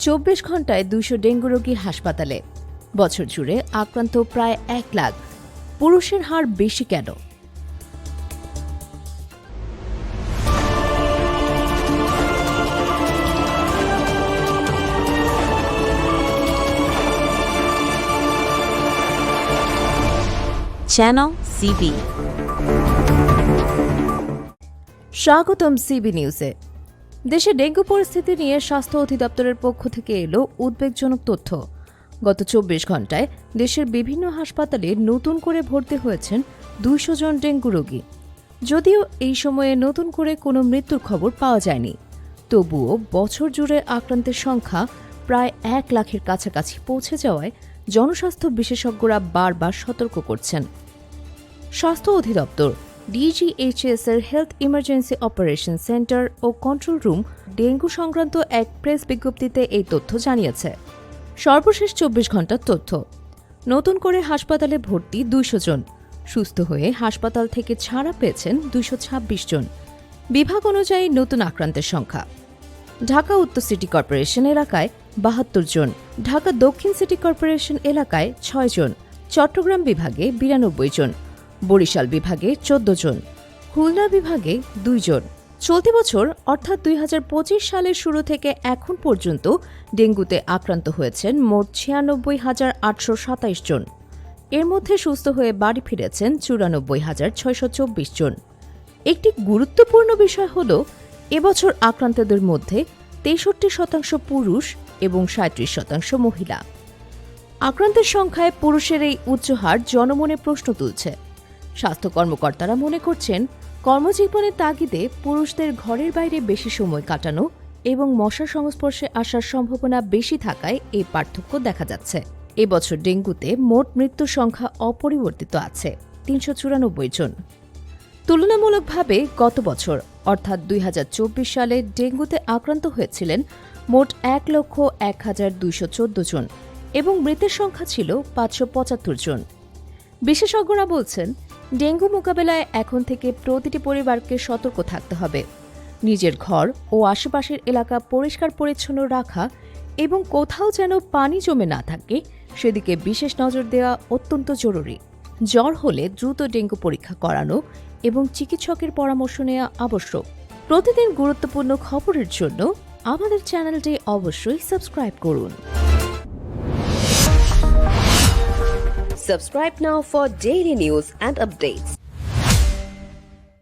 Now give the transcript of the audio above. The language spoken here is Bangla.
24 ঘন্টায় 200 ডেঙ্গু রোগী হাসপাতালে। বছর জুড়ে আক্রান্ত প্রায় 1 লাখ। পুরুষের হার বেশি কেন? Channel CB. স্বাগতম সিবি নিউজে। দেশে ডেঙ্গু পরিস্থিতি নিয়ে স্বাস্থ্য অধিদপ্তরের পক্ষ থেকে এলো উদ্বেগজনক তথ্য। গত 24 ঘন্টায় দেশের বিভিন্ন হাসপাতালে নতুন করে ভর্তি হয়েছেন 200 জন ডেঙ্গু রোগী। যদিও এই সময়ে নতুন করে কোনো মৃত্যুর খবর পাওয়া যায়নি, তবুও বছর জুড়ে আক্রান্তের সংখ্যা প্রায় 1 লাখের কাছাকাছি পৌঁছে যাওয়ায় জনস্বাস্থ্য বিশেষজ্ঞরা বারবার সতর্ক করছেন। স্বাস্থ্য অধিদপ্তর ডিজিএইচএস এর হেলথ ইমার্জেন্সি অপারেশন সেন্টার ও কন্ট্রোল রুম ডেঙ্গু সংক্রান্ত এক প্রেস বিজ্ঞপ্তিতে এই তথ্য জানিয়েছে। সর্বশেষ 24 ঘন্টার তথ্য: নতুন করে হাসপাতালে ভর্তি 200 জন, সুস্থ হয়ে হাসপাতাল থেকে ছাড়া পেয়েছেন 226 জন। বিভাগ অনুযায়ী নতুন আক্রান্তের সংখ্যা: ঢাকা উত্তর সিটি কর্পোরেশন এলাকায় 72 জন, ঢাকা দক্ষিণ সিটি কর্পোরেশন এলাকায় 6 জন, চট্টগ্রাম বিভাগে 92 জন, বরিশাল বিভাগে 14 জন, খুলনা বিভাগে 2 জন। চলতি বছর অর্থাৎ 2025 সালের শুরু থেকে এখন পর্যন্ত ডেঙ্গুতে আক্রান্ত হয়েছেন মোট 96,827 জন। এর মধ্যে সুস্থ হয়ে বাড়ি ফিরেছেন 94,624 জন। একটি গুরুত্বপূর্ণ বিষয় হল, এবছর আক্রান্তদের মধ্যে 63% পুরুষ এবং 37% মহিলা। আক্রান্তের সংখ্যায় পুরুষের এই উচ্চ হার জনমনে প্রশ্ন তুলছে। স্বাস্থ্য কর্মকর্তারা মনে করছেন, কর্মজীবনের তাগিদে পুরুষদের ঘরের বাইরে বেশি সময় কাটানো এবং মশার সংস্পর্শে আসার সম্ভাবনা বেশি থাকায় এই পার্থক্য দেখা যাচ্ছে। এবছর ডেঙ্গুতে মোট মৃত্যুর সংখ্যা অপরিবর্তিত আছে, 394 জন। তুলনামূলকভাবে গত বছর অর্থাৎ 2024 সালে ডেঙ্গুতে আক্রান্ত হয়েছিলেন মোট 1,01,214 জন এবং মৃতের সংখ্যা ছিল 575 জন। বিশেষজ্ঞরা বলছেন, ডেঙ্গু মোকাবেলায় এখন থেকে প্রতিটি পরিবারকে সতর্ক থাকতে হবে। নিজের ঘর ও আশেপাশের এলাকা পরিষ্কার পরিচ্ছন্ন রাখা এবং কোথাও যেন পানি জমে না থাকে সেদিকে বিশেষ নজর দেওয়া অত্যন্ত জরুরি। জ্বর হলে দ্রুত ডেঙ্গু পরীক্ষা করানো এবং চিকিৎসকের পরামর্শ নেওয়া আবশ্যক। প্রতিদিন গুরুত্বপূর্ণ খবরের জন্য আমাদের চ্যানেলটি অবশ্যই সাবস্ক্রাইব করুন। Subscribe now for daily news and updates.